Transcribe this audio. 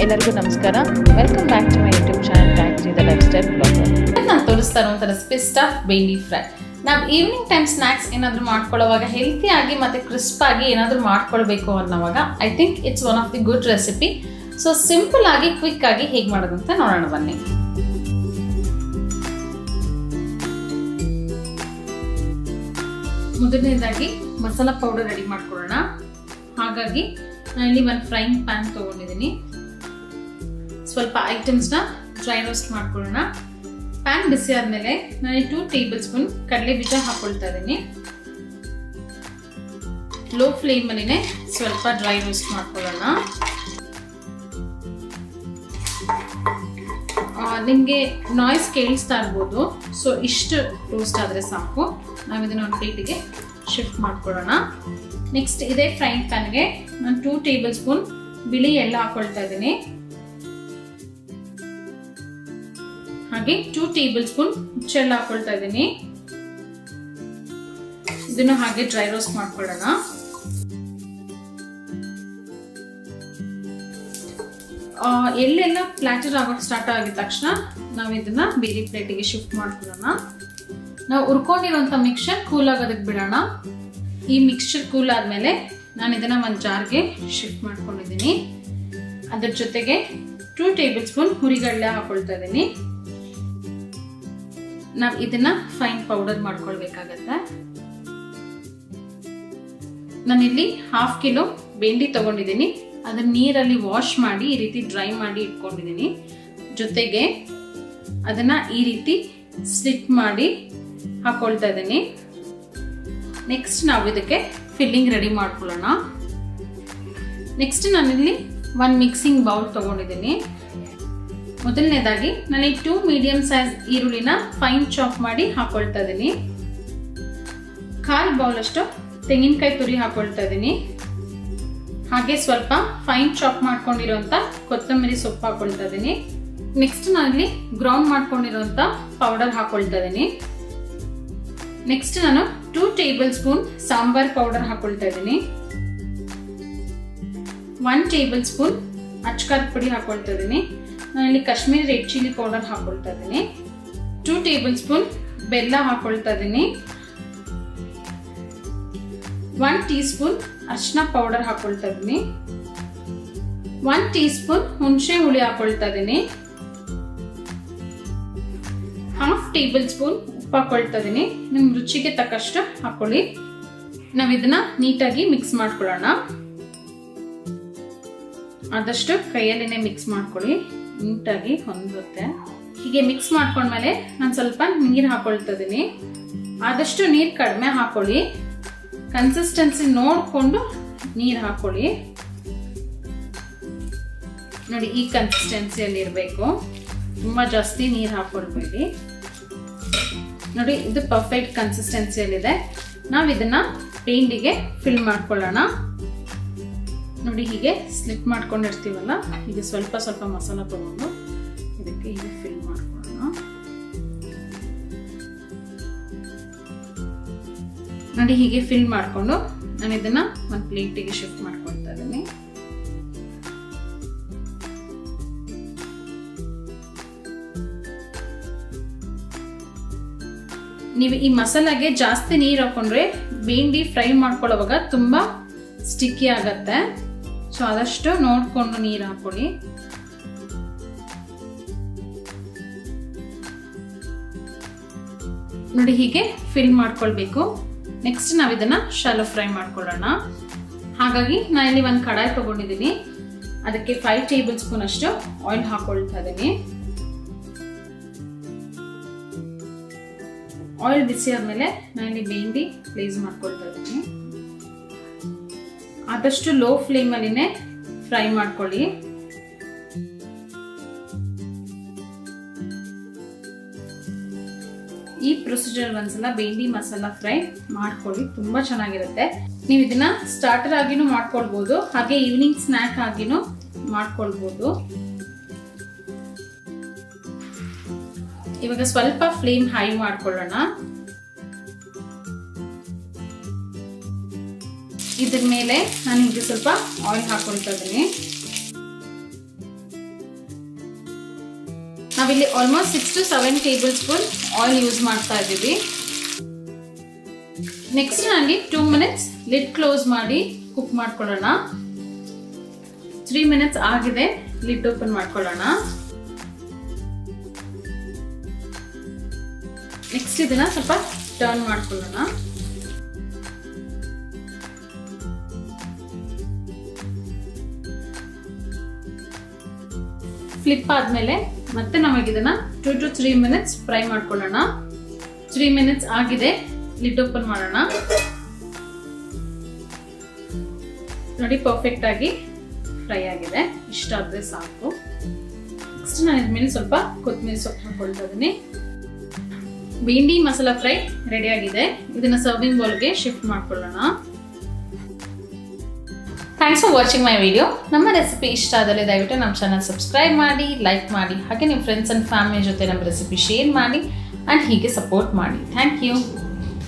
ಎಲ್ಲರಿಗೂ ನಮಸ್ಕಾರ. Welcome back to my YouTube channel Gayathri the lifestyle blogger. ನಾನು ತೋರಿಸ್ತಾ ಇರೋ ರೆಸಿಪಿ ಸ್ಟಫ್ ಬೆಂಡಿ ಫ್ರೈ. ನಾವು ಈವ್ನಿಂಗ್ ಟೈಮ್ ಸ್ನ್ಯಾಕ್ಸ್ ಏನಾದರೂ ಮಾಡ್ಕೊಳ್ಳೋವಾಗ ಹೆಲ್ತಿ ಆಗಿ ಮತ್ತು ಕ್ರಿಸ್ಪ್ ಆಗಿ ಏನಾದರೂ ಮಾಡ್ಕೊಳ್ಬೇಕು ಅನ್ನೋವಾಗ I think it's one of the good recipe. So simple ಆಗಿ ಕ್ವಿಕ್ ಆಗಿ ಹೇಗೆ ಮಾಡೋದು ಅಂತ ನೋಡೋಣ ಬನ್ನಿ. ಮೊದಲನೇದಾಗಿ ಮಸಾಲಾ ಪೌಡರ್ ರೆಡಿ ಮಾಡ್ಕೊಳ್ಳೋಣ. ಹಾಗಾಗಿ ನಾನಿಲ್ಲಿ ಒಂದು ಫ್ರೈಯಿಂಗ್ ಪ್ಯಾನ್ ತೊಗೊಂಡಿದ್ದೀನಿ. ಸ್ವಲ್ಪ ಐಟಮ್ಸ್ನ ಡ್ರೈ ರೋಸ್ಟ್ ಮಾಡ್ಕೊಳ್ಳೋಣ. ಪ್ಯಾನ್ ಬಿಸಿ ಆದಮೇಲೆ ನಾನು 2 ಟೇಬಲ್ ಸ್ಪೂನ್ ಕಡಲೆ ಬೀಜ ಹಾಕೊಳ್ತಾ ಇದ್ದೀನಿ. ಲೋ ಫ್ಲೇಮಲ್ಲಿನೇ ಸ್ವಲ್ಪ ಡ್ರೈ ರೋಸ್ಟ್ ಮಾಡ್ಕೊಳ್ಳೋಣ. ನಿಮಗೆ ನಾಯ್ಸ್ ಕೇಳಿಸ್ತಾ ಇರ್ಬೋದು. ಸೊ ಇಷ್ಟು ರೋಸ್ಟ್ ಆದರೆ ಸಾಕು. ನಾವು ಇದನ್ನು ಒಂದು ಪ್ಲೇಟಿಗೆ ಶಿಫ್ಟ್ ಮಾಡ್ಕೊಳ್ಳೋಣ. ನೆಕ್ಸ್ಟ್ ಇದೇ ಫ್ರೈಯಿಂಗ್ ಪ್ಯಾನ್ಗೆ ನಾನು 2 ಟೇಬಲ್ ಸ್ಪೂನ್ ಬಿಳಿ ಎಳ್ಳು ಹಾಕೊಳ್ತಾ ಇದ್ದೀನಿ. ಹಾಗೆ 2 ಟೇಬಲ್ ಸ್ಪೂನ್ ಹುಚ್ಚೆಳ್ಳು ಹಾಕೊಳ್ತಾ ಇದ್ದೀನಿ. ಇದನ್ನು ಹಾಗೆ ಡ್ರೈ ರೋಸ್ಟ್ ಮಾಡ್ಕೊಳ್ಳೋಣ. ಎಳ್ಳೆಲ್ಲ ಫ್ಲಾಟರ್ ಆಗೋಕೆ ಸ್ಟಾರ್ಟ್ ಆಗಿದ ತಕ್ಷಣ ನಾವು ಇದನ್ನ ಬೇರೆ ಪ್ಲೇಟಿಗೆ ಶಿಫ್ಟ್ ಮಾಡ್ಕೊಳ್ಳೋಣ. ನಾವು ಹುರ್ಕೊಂಡಿರುವಂಥ ಮಿಕ್ಸ್ಚರ್ ಕೂಲ್ ಆಗೋದಕ್ಕೆ ಬಿಡೋಣ. ಈ ಮಿಕ್ಸ್ಚರ್ ಕೂಲ್ ಆದಮೇಲೆ ನಾನು ಇದನ್ನ ಒಂದು ಜಾರ್ಗೆ ಶಿಫ್ಟ್ ಮಾಡ್ಕೊಂಡಿದ್ದೀನಿ. ಅದ್ರ ಜೊತೆಗೆ 2 ಟೇಬಲ್ ಸ್ಪೂನ್ ಹುರಿಗಡಲೆ ಹಾಕೊಳ್ತಾ ಇದ್ದೀನಿ. ನಾವು ಇದನ್ನ ಫೈನ್ ಪೌಡರ್ ಮಾಡ್ಕೊಳ್ಬೇಕಾಗತ್ತೆ. ನಾನಿಲ್ಲಿ 1/2 ಕಿಲೋ ಬೆಂಡಿ ತಗೊಂಡಿದ್ದೀನಿ. ಅದನ್ನ ನೀರಲ್ಲಿ ವಾಶ್ ಮಾಡಿ ಈ ರೀತಿ ಡ್ರೈ ಮಾಡಿ ಇಟ್ಕೊಂಡಿದ್ದೀನಿ. ಜೊತೆಗೆ ಅದನ್ನ ಈ ರೀತಿ ಸ್ಲಿಟ್ ಮಾಡಿ ಹಾಕೊಳ್ತಾ ಇದ್ದೀನಿ. ನೆಕ್ಸ್ಟ್ ನಾವು ಇದಕ್ಕೆ ಫಿಲ್ಲಿಂಗ್ ರೆಡಿ ಮಾಡ್ಕೊಳ್ಳೋಣ. ನೆಕ್ಸ್ಟ್ ನಾನಿಲ್ಲಿ ಒಂದು ಮಿಕ್ಸಿಂಗ್ ಬೌಲ್ ತಗೊಂಡಿದ್ದೀನಿ. ಮೊದಲನೇದಾಗಿ ನಾನು 2 ಮೀಡಿಯಂ ಸೈಜ್ ಈರುಳ್ಳಿನ ಫೈನ್ ಚಾಪ್ ಮಾಡಿ ಹಾಕೊಳ್ತಾ ಇದ್ದೀನಿ. 1/4 ಬೌಲ್ ಅಷ್ಟು ತೆಂಗಿನಕಾಯಿ ತುರಿ ಹಾಕೊಳ್ತಾ ಇದ್ದೀನಿ. ಹಾಗೆ ಸ್ವಲ್ಪ ಫೈನ್ ಚಾಪ್ ಮಾಡ್ಕೊಂಡಿರುವಂತ ಕೊತ್ತಂಬರಿ ಸೊಪ್ಪು ಹಾಕೊಳ್ತಾ ಇದ್ದೀನಿ. ನೆಕ್ಸ್ಟ್ ನಾನಿಲ್ಲಿ ಗ್ರೌಂಡ್ ಮಾಡ್ಕೊಂಡಿರುವಂತ ಪೌಡರ್ ಹಾಕೊಳ್ತಾ ಇದ್ದೀನಿ. ನೆಕ್ಸ್ಟ್ ನಾನು 2 ಟೇಬಲ್ ಸ್ಪೂನ್ ಸಾಂಬಾರ್ ಪೌಡರ್ ಹಾಕೊಳ್ತಾ ಇದ್ದೀನಿ. 1 ಟೇಬಲ್ ಸ್ಪೂನ್ ಅಚ್ಕಾರದ ಪುಡಿ ಹಾಕೊಳ್ತಾ ಇದ್ದೀನಿ. ನಾನಿಲ್ಲಿ ಕಾಶ್ಮೀರಿ ರೆಡ್ ಚಿಲ್ಲಿ ಪೌಡರ್ ಹಾಕೊಳ್ತಾ ಇದ್ದೀನಿ. 2 ಟೇಬಲ್ ಸ್ಪೂನ್ ಬೆಲ್ಲ ಹಾಕೊಳ್ತಾ ಇದ್ದೀನಿ. 1 ಟೀ ಸ್ಪೂನ್ ಅರಿಶಿನ ಪೌಡರ್ ಹಾಕೊಳ್ತಾ ಇದ್ದೀನಿ. 1 ಟೀ ಸ್ಪೂನ್ ಹುಣಸೆ ಹುಳಿ ಹಾಕೊಳ್ತಾ ಇದ್ದೀನಿ. 1/2 ಟೇಬಲ್ ಸ್ಪೂನ್ ಉಪ್ಪು ಹಾಕೊಳ್ತಾ ಇದ್ದೀನಿ. ನಿಮ್ಮ ರುಚಿಗೆ ತಕ್ಕಷ್ಟು ಹಾಕೊಳ್ಳಿ. ನಾವು ಇದನ್ನ ನೀಟಾಗಿ ಮಿಕ್ಸ್ ಮಾಡ್ಕೊಳ್ಳೋಣ. ಆದಷ್ಟು ಕೈಯಲ್ಲೇನೆ ಮಿಕ್ಸ್ ಮಾಡ್ಕೊಳ್ಳಿ, ನೀಟಾಗಿ ಹೊಂದುತ್ತೆ. ಹೀಗೆ ಮಿಕ್ಸ್ ಮಾಡ್ಕೊಂಡ್ಮೇಲೆ ನಾನು ಸ್ವಲ್ಪ ನೀರು ಹಾಕೊಳ್ತಾ ಇದ್ದೀನಿ. ಆದಷ್ಟು ನೀರು ಕಡಿಮೆ ಹಾಕೊಳ್ಳಿ. ಕನ್ಸಿಸ್ಟೆನ್ಸಿ ನೋಡಿಕೊಂಡು ನೀರು ಹಾಕೊಳ್ಳಿ. ನೋಡಿ, ಈ ಕನ್ಸಿಸ್ಟೆನ್ಸಿಯಲ್ಲಿ ಇರಬೇಕು. ತುಂಬ ಜಾಸ್ತಿ ನೀರು ಹಾಕೊಳ್ಬೇಡಿ. ನೋಡಿ, ಇದು ಪರ್ಫೆಕ್ಟ್ ಕನ್ಸಿಸ್ಟೆನ್ಸಿಯಲ್ಲಿದೆ. ನಾವು ಇದನ್ನ ಪೇಂಡಿಗೆ ಫಿಲ್ ಮಾಡ್ಕೊಳ್ಳೋಣ. ನೋಡಿ, ಹೀಗೆ ಸ್ಲಿಟ್ ಮಾಡ್ಕೊಂಡಿರ್ತೀವಲ್ಲ, ಹೀಗೆ ಸ್ವಲ್ಪ ಸ್ವಲ್ಪ ಮಸಾಲ ತಗೊಂಡು ಇದಕ್ಕೆ ಹೀಗೆ ಫಿಲ್ ಮಾಡ್ಕೊಳ್ಳೋಣ. ನೋಡಿ, ಹೀಗೆ ಫಿಲ್ ಮಾಡಿಕೊಂಡು ನಾನು ಇದನ್ನ ಒಂದು ಪ್ಲೇಟಿಗೆ ಶಿಫ್ಟ್ ಮಾಡ್ಕೊಳ್ತಾ ಇದ್ದೀನಿ. ನೀವು ಈ ಮಸಾಲಾಗೆ ಜಾಸ್ತಿ ನೀರು ಹಾಕೊಂಡ್ರೆ ಬೆಂಡಿ ಫ್ರೈ ಮಾಡ್ಕೊಳ್ಳೋವಾಗ ತುಂಬಾ ಸ್ಟಿಕ್ಕಿ ಆಗತ್ತೆ. ಸೊ ಆದಷ್ಟು ನೋಡ್ಕೊಂಡು ನೀರು ಹಾಕೊಳ್ಳಿ. ನೋಡಿ, ಹೀಗೆ ಫಿಲ್ ಮಾಡ್ಕೊಳ್ಬೇಕು. ನೆಕ್ಸ್ಟ್ ನಾವು ಇದನ್ನ ಶಾಲೋ ಫ್ರೈ ಮಾಡ್ಕೊಳ್ಳೋಣ. ಹಾಗಾಗಿ ನಾನು ಇಲ್ಲಿ ಒಂದು ಕಡಾಯಿ ತಗೊಂಡಿದ್ದೀನಿ. ಅದಕ್ಕೆ 5 ಟೇಬಲ್ ಸ್ಪೂನ್ ಅಷ್ಟು ಆಯಿಲ್ ಹಾಕೊಳ್ತಾ ಇದ್ದೀನಿ. ಆಯಿಲ್ ಬಿಸಿ ಆದ್ಮೇಲೆ ನಾನಿಲ್ಲಿ ಬೆಂಡಿ ಪ್ಲೇಸ್ ಮಾಡ್ಕೊಳ್ತಾ ಇದ್ದೀನಿ. ಆದಷ್ಟು ಲೋ ಫ್ಲೇಮ್ ಅಲ್ಲಿನೇ ಫ್ರೈ ಮಾಡ್ಕೊಳ್ಳಿ. ಈ ಪ್ರೊಸೀಜರ್ ಒಂದ್ಸಲ ಬೆಂಡಿ ಮಸಾಲಾ ಫ್ರೈ ಮಾಡ್ಕೊಳ್ಳಿ, ತುಂಬಾ ಚೆನ್ನಾಗಿರುತ್ತೆ. ನೀವು ಇದನ್ನ ಸ್ಟಾರ್ಟರ್ ಆಗಿನೂ ಮಾಡ್ಕೊಳ್ಬಹುದು, ಹಾಗೆ ಈವ್ನಿಂಗ್ ಸ್ನ್ಯಾಕ್ ಆಗಿನೂ ಮಾಡ್ಕೊಳ್ಬಹುದು. ಇವಾಗ ಸ್ವಲ್ಪ ಫ್ಲೇಮ್ ಹೈ ಮಾಡ್ಕೊಳ್ಳೋಣ. ಇದ್ರ ಮೇಲೆ ನಾನು ಹೀಗೆ ಸ್ವಲ್ಪ ಆಯಿಲ್ ಹಾಕೊಳ್ತಾ ಇದ್ದೀನಿ. ನಾವಿಲ್ಲಿ almost 6 to 7 table spoon oil use ಮಾಡ್ತಾ ಇದ್ದೀವಿ. ನೆಕ್ಸ್ಟ್ ನನಗೆ 2 ಮಿನಿಟ್ಸ್ ಲಿಡ್ ಕ್ಲೋಸ್ ಮಾಡಿ ಕುಕ್ ಮಾಡ್ಕೊಳ್ಳೋಣ. 3 ಮಿನಿಟ್ಸ್ ಆಗಿದೆ, ಲಿಡ್ ಓಪನ್ ಮಾಡ್ಕೊಳ್ಳೋಣ. ನೆಕ್ಸ್ಟ್ ಇದನ್ನ ಸ್ವಲ್ಪ ಟರ್ನ್ ಮಾಡ್ಕೊಳ್ಳೋಣ. ಫ್ಲಿಪ್ ಆದ್ಮೇಲೆ ಮತ್ತೆ ನಮಗೆ ಇದನ್ನ 2 to 3 ಮಿನಿಟ್ಸ್ ಫ್ರೈ ಮಾಡ್ಕೊಳ್ಳೋಣ. 3 ಮಿನಿಟ್ಸ್ ಆಗಿದೆ, ಲಿಡ್ ಓಪನ್ ಮಾಡೋಣ. ನೋಡಿ, ಪರ್ಫೆಕ್ಟ್ ಆಗಿ ಫ್ರೈ ಆಗಿದೆ. ಇಷ್ಟ ಆದ್ರೆ ಸಾಕು. ನೆಕ್ಸ್ಟ್ ನಾನು ಇದ್ಮೇಲೆ ಸ್ವಲ್ಪ ಕೊತ್ತಂಬರಿ ಸೊಪ್ಪು ಹಾಕೊಳ್ತಾ ಇದ್ದೀನಿ. ಬೆಂಡಿ ಮಸಾಲಾ ಫ್ರೈ ರೆಡಿ ಆಗಿದೆ. ಇದನ್ನ ಸರ್ವಿಂಗ್ ಬೌಲ್ಗೆ ಶಿಫ್ಟ್ ಮಾಡ್ಕೊಳ್ಳೋಣ. Thanks for watching my video. ನಮ್ಮ ರೆಸಿಪಿ ಇಷ್ಟ ಆದಲ್ಲಿ ದಯವಿಟ್ಟು ನಮ್ಮ ಚಾನಲ್ ಸಬ್ಸ್ಕ್ರೈಬ್ ಮಾಡಿ, ಲೈಕ್ ಮಾಡಿ, ಹಾಗೆ ನಿಮ್ಮ ಫ್ರೆಂಡ್ಸ್ ಆ್ಯಂಡ್ ಫ್ಯಾಮಿಲಿ ಜೊತೆ ನಮ್ಮ ರೆಸಿಪಿ ಶೇರ್ ಮಾಡಿ ಆ್ಯಂಡ್ ಹೀಗೆ ಸಪೋರ್ಟ್ ಮಾಡಿ. Thank you.